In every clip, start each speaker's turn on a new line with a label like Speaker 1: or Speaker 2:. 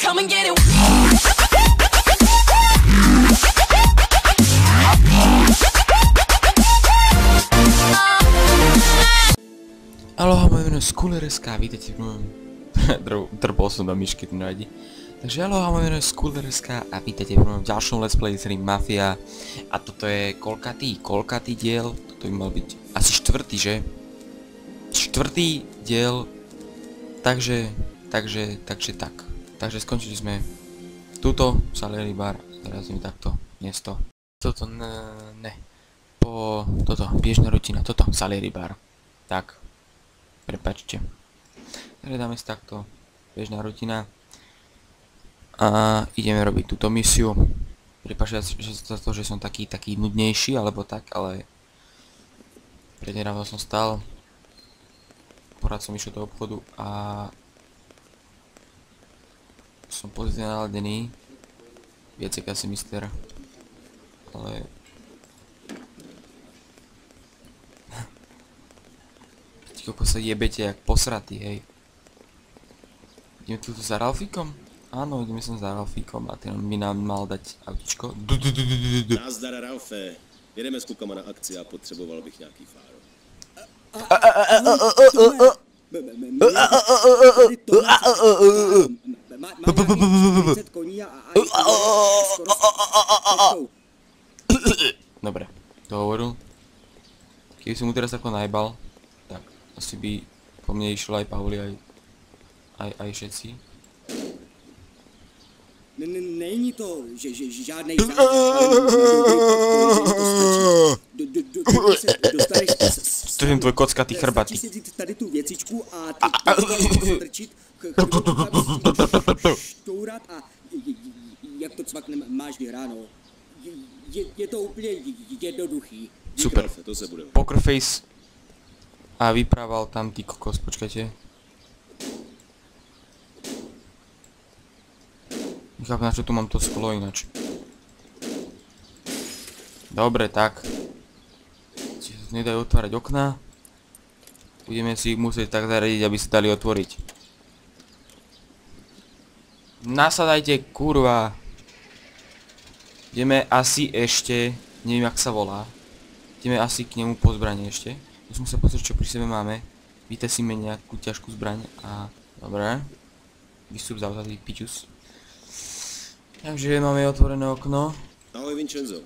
Speaker 1: come and get it.
Speaker 2: Aloha, moje meno je Skuler.sk, vítejte v mojom... Drpol som do myšky, to nevadí. Takže aloha, moje meno je Skuler.sk a vítejte v mojom ďalšom let's play z hry Mafia. A toto je koľkatý diel? Toto by mal byť asi štvrtý, že? Štvrtý diel. Takže tak. Takže skončili sme tuto, Salieri bar, teraz mi takto, miesto. Toto, ne. Toto, biežná rutina, toto, Salieri bar. Tak. Prepačte. Takže dáme si takto, bežná rutina. A ideme robiť túto misiu. Prepáčte za to, že som taký nudnejší, alebo tak, ale... Prednedávno som stal. Porad som išiel do obchodu a... Som pozitívne naladený. Viac asi mister. Ale... Koľko sa jebete jak posratý, hej. Ideme tu za Ralfíkom? Áno, ideme sem za Ralfíkom a ten by nám mal dať autičko.
Speaker 3: Nazdar, Ralfe. Jedeme s klukama na akci a potřeboval bych nějaký fáro.
Speaker 2: Dobre, to hovoril. Keby som mu teraz ako najbal, tak asi by po mne išlo aj Pauli, aj všetci.
Speaker 4: Není to, že žádnej
Speaker 2: Stržím tvoj kockatý chrbatý.
Speaker 4: Stačí si tady tu věcičku a ty strčit, štourat a jak to cvakne máš vyhráno. Je to úplně jednoduchý.
Speaker 2: Super. Pokerface. A vyprával tam ty kokos, počkajte. Nechápem, na čo tu mám to sklo ináč. Dobre, tak. Si nedajú otvárať okná. Budeme si ich musieť tak zaradiť, aby sa dali otvoriť. Nasadajte, kurva. Ideme asi ešte, neviem jak sa volá. Ideme asi k nemu po zbrane ešte. Musím sa pozrieť, čo pri sebe máme. Vytesíme nejakú ťažkú zbraň a... Dobre. Vystup za auta, pičus. Takže máme otvorené okno.
Speaker 3: Ahoj, Vincenzo.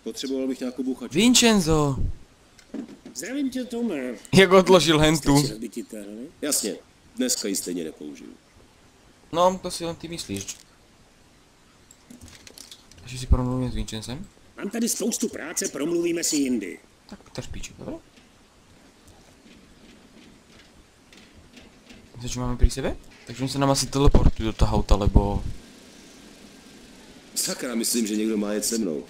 Speaker 3: Potřeboval bych nějakou bouchačku.
Speaker 2: Vincenzo!
Speaker 4: Zdravím tě, Tome.
Speaker 2: Jak odložil hentu.
Speaker 3: Jasně, dneska ji stejně nepoužiju.
Speaker 2: No, to si len ty myslíš. Ještě si promluvíme s Vincenzem.
Speaker 4: Mám tady spoustu práce, promluvíme si jindy.
Speaker 2: Tak drž piči, dobre? Víte, čo máme pri sebe? Takže on sa nám asi teleportuje do toho auta, lebo...
Speaker 3: Sakra, myslím, že někdo má jet se mnou.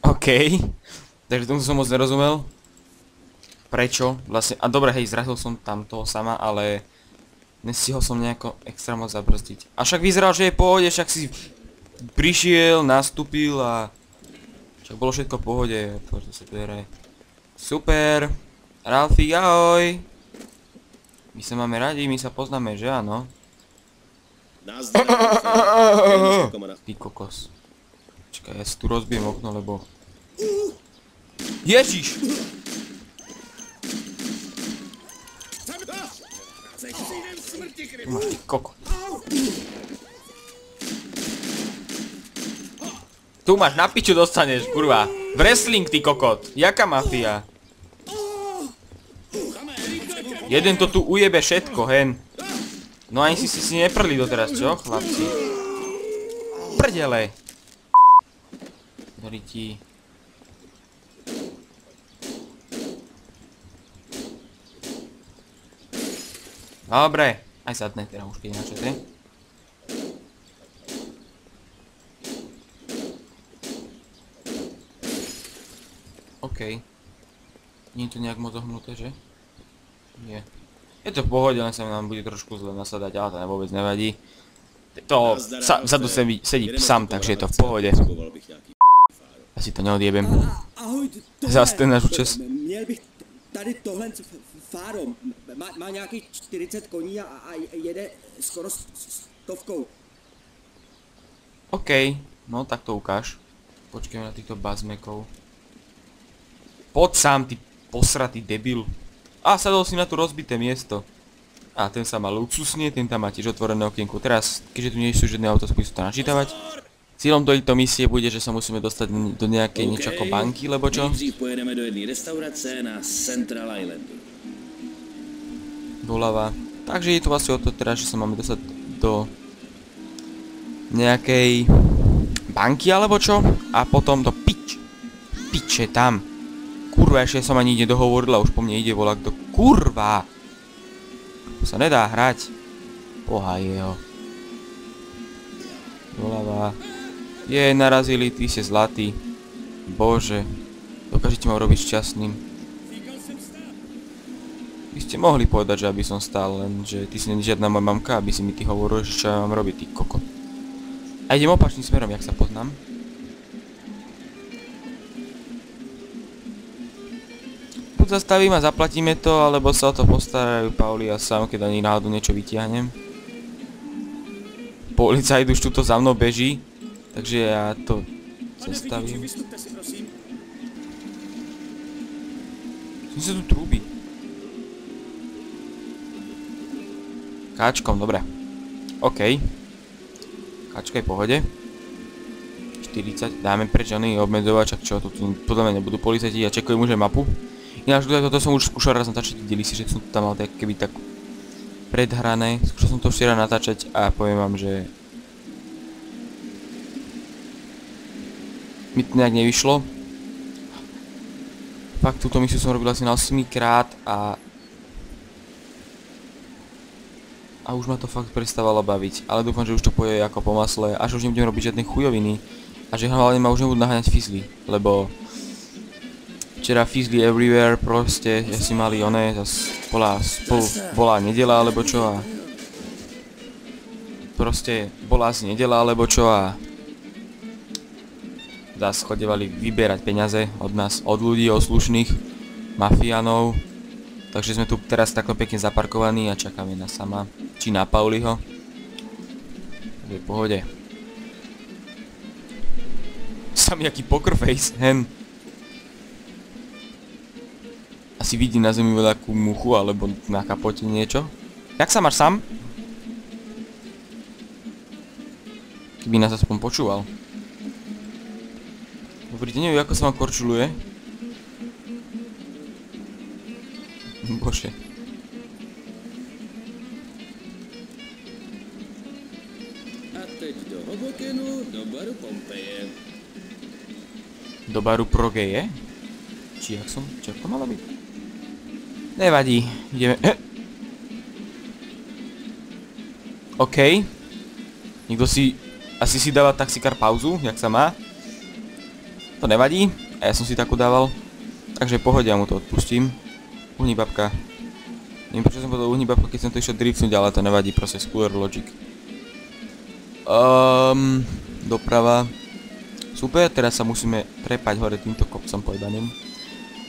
Speaker 2: OK. Takže tomu som moc nerozumel. Prečo? Vlastne, a dobre, hej, zrazil som tam toho sama, ale nestihol som nejako extra moc zabrzdiť. A však vyzeral, že je v pohode, však si prišiel, nastúpil a však bolo všetko v pohode. To sa bere. Super. Ralfík, ahoj. My sa máme radi, my sa poznáme, že áno?
Speaker 3: Nazdar, Ralfe.
Speaker 2: Ty kokos. Čakaj, ja si tu rozbijem okno, lebo... Ježiš! Ty koko. Tu máš, na piču dostaneš, kurva. Wrestling, ty kokot. Jaká mafia? Jeden to tu ujebe všetko, hen. No ani si neprli doteraz, čo, chlapci? Prdele. Doriti. Dobre, aj zadné teda už keď načete. OK. Nie je to nejak moc ohnuté, že? Nie. Je to v pohode, len sa nám bude trošku zle nasadať, ale to vôbec nevadí. To vzadu sedí sám, takže je to v pohode.
Speaker 3: Potřeboval bych nějaký
Speaker 2: Asi to neodjebem.
Speaker 4: Ahoj, tohle.
Speaker 2: Zas ten náš účes.
Speaker 4: Měl bych tady tohle fáro. Má nějakých 40 koní a jede skoro 100.
Speaker 2: OK, no tak to ukáž. Počkajme na týchto bazmekov. Poď sám, ty posratý debil. A sadol si na to rozbité miesto. A ten sa má luxusne, ten tam má tiež otvorené okienko. Teraz, keďže tu nie sú žiadne auta, skúsi to načítavať. Cílom tejto misie bude, že sa musíme dostať do nejakej niečo ako banky, lebo čo?
Speaker 1: Nejdřív pojedeme do jedné restaurace na Central Islandu.
Speaker 2: Doľava. Takže je to vlastne o to teraz, že sa máme dostať do nejakej banky alebo čo? A potom do piče tam. Kurva, ešte som ani nedohovorila, už po mne ide volá kto. Kurva! To sa nedá hrať. Boha jeho. Doľava. Je, narazili, ty si zlatý. Bože. Dokážete ma robiť šťastným. Vy ste mohli povedať, že aby som stál, lenže ty si nie žiadna moja mamka, aby si mi ty hovoril, že čo ja mám robiť, ty kokot. A idem opačným smerom, jak sa poznám. Buď zastavím a zaplatíme to, alebo sa o to postarajú Pauli a Sam, keď ani náhodou niečo vytiahnem. Policajt už tuto za mnou beží, takže ja to zastavím.
Speaker 4: Vystupte si, prosím.
Speaker 2: Som sa tu trúbi. Káčkom, dobre. OK. Káčka je v pohode. 40, dáme preč oný obmedzovač, ak čo, tu podľa mňa nebudú policajti a čekujem už aj mapu. Ináč toto som už skúšal raz natáčať, videli si, že som tam mal tak keby tak predhrané. Skúšal som to včera natáčať a poviem vám, že mi to nejak nevyšlo. Fakt túto misiu som robil asi na 8 krát a už ma to fakt prestávalo baviť, ale dúfam, že už to pôjde ako po masle a že už nebudem robiť žiadne chujoviny a že hlavne ma už nebudú naháňať fizly, lebo včera fizly everywhere, proste, ja si mali oné, zas bola nedela alebo čo a proste bola asi nedela alebo čo a zas chodevali vyberať peniaze od nás, od ľudí, od slušných mafiánov. Takže sme tu teraz takto pekne zaparkovaní a čakáme na Sama, či na Pauliho. Je v pohode. Sam jaký poker face, hen. Asi vidí na zemi veľakú muchu, alebo na kapote niečo. Jak sa máš, Sam? Keby nás aspoň počúval. Dobrý deň, neviem, ako sa vám korčuluje. Bože.
Speaker 1: A teď do Hobokenu, do baru Pompeje.
Speaker 2: Do baru Progeje? Či jak to malo byť? Nevadí, ideme. OK. Niekto asi si dáva taxikár pauzu, jak sa má. To nevadí, a ja som si takú dával. Takže pohode, ja mu to odpustím. Uhni babka. Neviem prečo som povedal uhni babka, keď som to išiel driftnúť, ale to nevadí, proste Scooter Logic. Doprava. Super, teraz sa musíme prepať hore týmto kopcom pojebaným.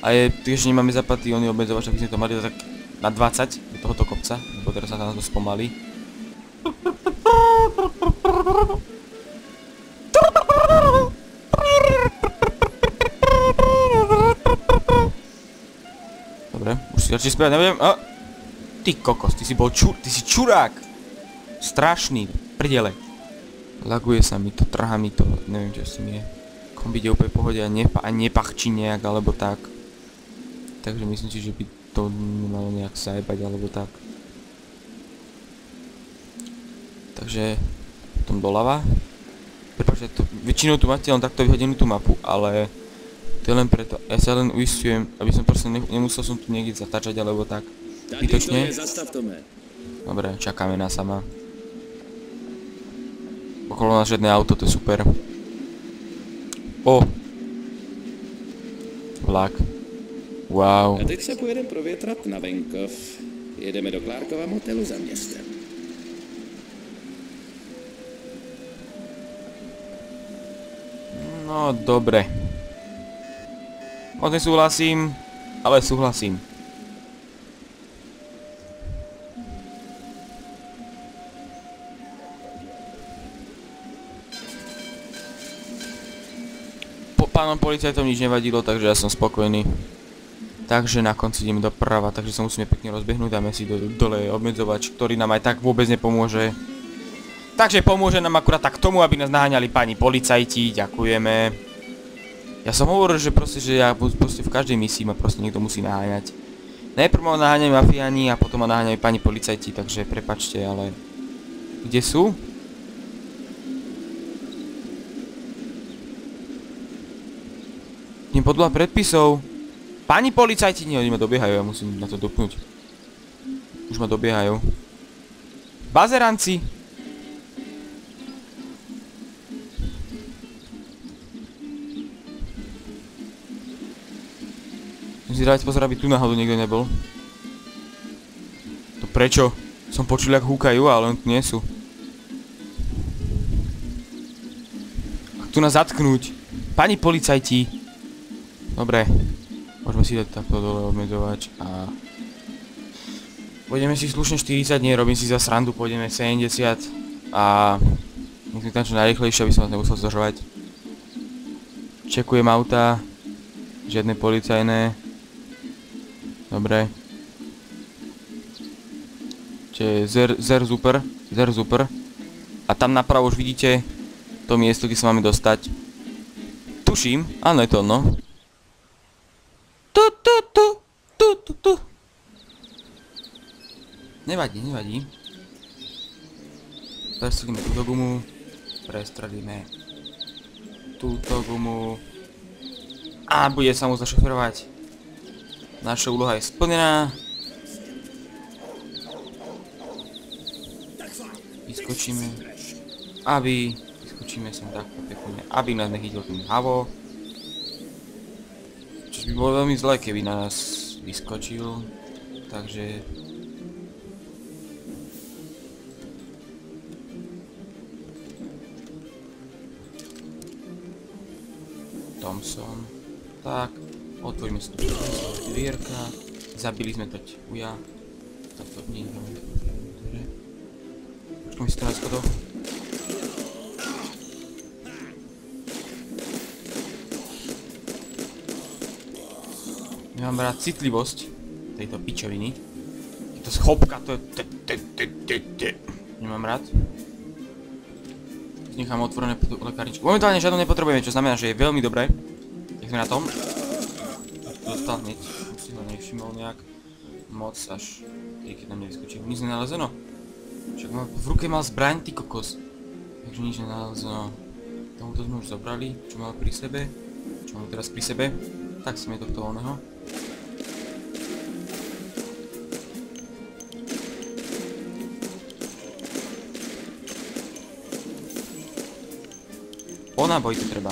Speaker 2: A je, tiež nemáme zapatý oný obmedzovač, aby sme to mali tak na 20 do tohoto kopca, lebo teraz sa nám to spomalí. Dobre, už si radšej spievať nebudem. Ty kokos, ty si čurák. Strašný, prdele. Laguje sa mi to, trhá mi to, neviem čo s tým je. Kombi ide úplne v pohode a nepachčí nejak, alebo tak. Takže myslím si, že by to nemalo nejak sajebať, alebo tak. Takže, potom doľava. Prepáčte, väčšinou tu máte len takto vyhodenú tú mapu, ale to je len preto. Ja sa len uistujem, aby som proste nemusel som tu niekde zatáčať, alebo tak. Zbytočne. Dobre, čakáme na Sama. Okolo nás žiadne auto, to je super. vlak. Wow.
Speaker 1: A teď se pojedeme provětrat na venkov. Jedeme do Clarkova motelu za městem.
Speaker 2: No, dobre. Moc nesúhlasím, ale súhlasím. Pánom policajtom nič nevadilo, takže ja som spokojný. Takže na konci ideme doprava, takže sa musíme pekne rozbehnúť, dáme si dole obmedzovač, ktorý nám aj tak vôbec nepomôže. Takže pomôže nám akurát tak tomu, aby nás naháňali páni policajti, ďakujeme. Ja som hovoril, že proste, že ja proste v každej misii ma proste niekto musí naháňať. Najprv ma naháňajú mafiáni a potom ma naháňajú páni policajti, takže prepačte, ale... Kde sú? Nie podľa predpisov. Páni policajti, nie, oni ma dobiehajú, ja musím na to dopnúť. Už ma dobiehajú. Bazeranci! Musím si dávať pozor, aby tu náhodou niekto nebol. To prečo? Som počul, jak húkajú, ale oni tu nie sú. Chcú nás zatknúť. Páni policajti. Dobre, môžeme si dať takto dole obmedzovač a... Pôjdeme si slušne 40, nie, robím si za srandu, pôjdeme 70 a... Musím tam čo najrýchlejšie, aby som vás nemusel zdržovať. Čekujem auta. Žiadne policajné. Dobre. Čiže zer super. A tam napravo už vidíte to miesto, kde sa máme dostať. Tuším, áno je to no. Tu. Nevadí. Prestrelíme túto gumu. Prestrelíme túto gumu. A bude sa mu zašoferovať. Naša úloha je splnená. Vyskočíme. Vyskočíme sem takto pekne, aby nás nechytil ten havo. Čiže by bolo veľmi zlé, keby na nás vyskočil. Takže... Thompson. Tak, otvoríme si tu dvierka. Zabili sme to uja. Takto nie je. Počkám si to na schodoch. Nemám rád citlivosť tejto pičoviny. Je to schopka, to je... Nemám rád. Nechám otvorené lekárničku. Momentálne žiadnu nepotrebujeme, čo znamená, že je veľmi dobré. Jak sme na tom. Dostal hneď. Už si ho nevšimol nejak moc, až keď nám nevyskočil. Nič nenalezeno. Však v ruke mal zbraň, ty kokos. Takže nič nenalezeno. Tomuto sme už zobrali, čo mal pri sebe. Čo mám teraz pri sebe. Tak si je tohto oného. Ona boj to treba.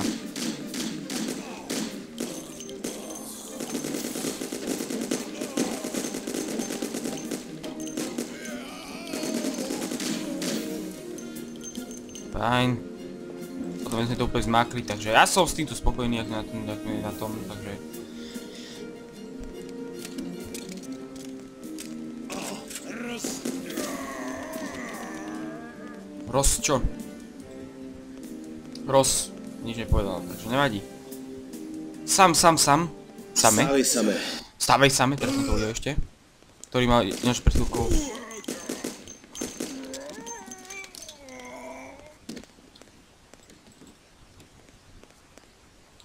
Speaker 2: Fajn. Potom sme to úplne zmákli, takže ja som s týmto spokojný, jak na tom, takže... Čo? Nič nepovedal, takže nevadí. Same. Stávej same, teraz som to uvidel ešte. Ktorý mal ináč pred chvíľkou.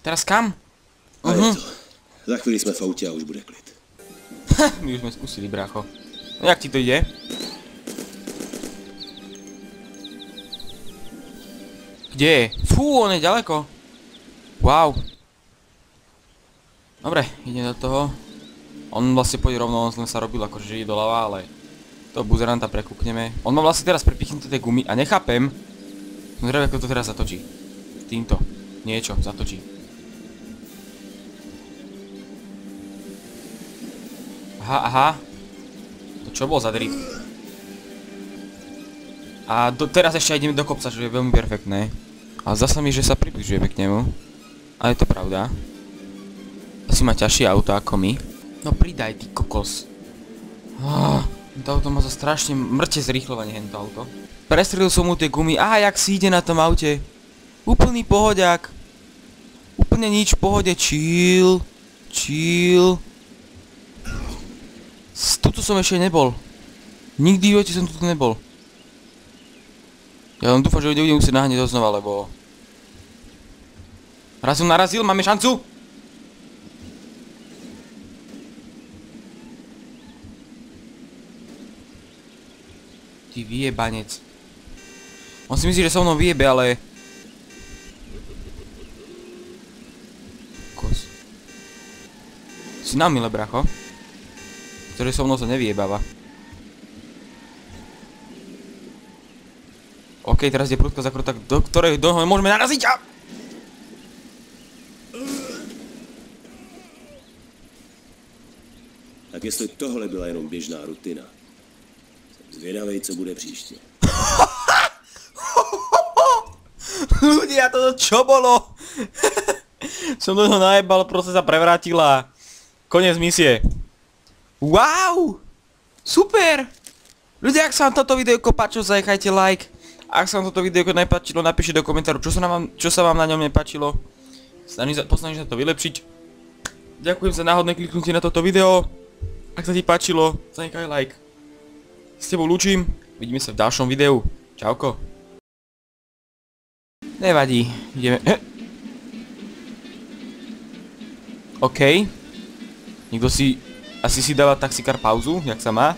Speaker 2: Teraz kam?
Speaker 3: Za chvíli sme v aute a už bude klid.
Speaker 2: My už sme skúsili, brácho. No jak ti to ide? Kde je? Fú, on je ďaleko. Wow. Dobre, ide do toho. On vlastne pôjde rovno, on len sa robil akože, že ide doľava, ale... toho buzeranta prekúkneme. On má vlastne teraz prepichnuté tie gumy a nechápem... No zrejme, ako to teraz zatočí. Týmto. Niečo zatočí. Aha, aha. To čo bol za drift? A teraz ešte ideme do kopca, čo je veľmi perfektné. A zdá sa mi, že sa približujeme k nemu. A je to pravda. Asi má ťažšie auto ako my. No pridaj, ty kokos. To auto má za strašne mŕte zrýchľovanie, hento auto. Prestrelil som mu tie gumy. Aha, jak si ide na tom aute. Úplný pohodiak. Úplne nič, v pohode, chill. Chill. Tuto som ešte nebol. Nikdy v živote som tuto nebol. Ja len dúfam, že nebudem musieť nahneť doznova, lebo... Raz som narazil, máme šancu? Ty vyjebanec. On si myslí, že so mnou vyjebe, ale... Kos. Si na mile, bracho. Ktorý so mnou sa nevyjebáva. OK, teraz je prudko zakrota, do ktorej môžeme naraziť a...
Speaker 3: Tak jestli tohle byla jenom běžná rutina, jsem zvědavej, co bude příště.
Speaker 2: Ľudia, toto čo bolo? Som do toho najebal, proste sa prevrátila. Koniec misie. Wow! Super! Ľudia, ak sa vám toto videjko páčilo, zanechajte like. Ak sa vám toto videjko nepáčilo, napíšte do komentáru, čo sa vám na ňom nepáčilo. Posnažím sa to vylepšiť. Ďakujem za náhodné kliknutie na toto video. Ak sa ti páčilo, zanechaj like. S tebou lúčim, vidíme sa v ďalšom videu. Čauko. Nevadí, ideme... OK. Niekto si... Asi si dáva taxikár pauzu, jak sa má.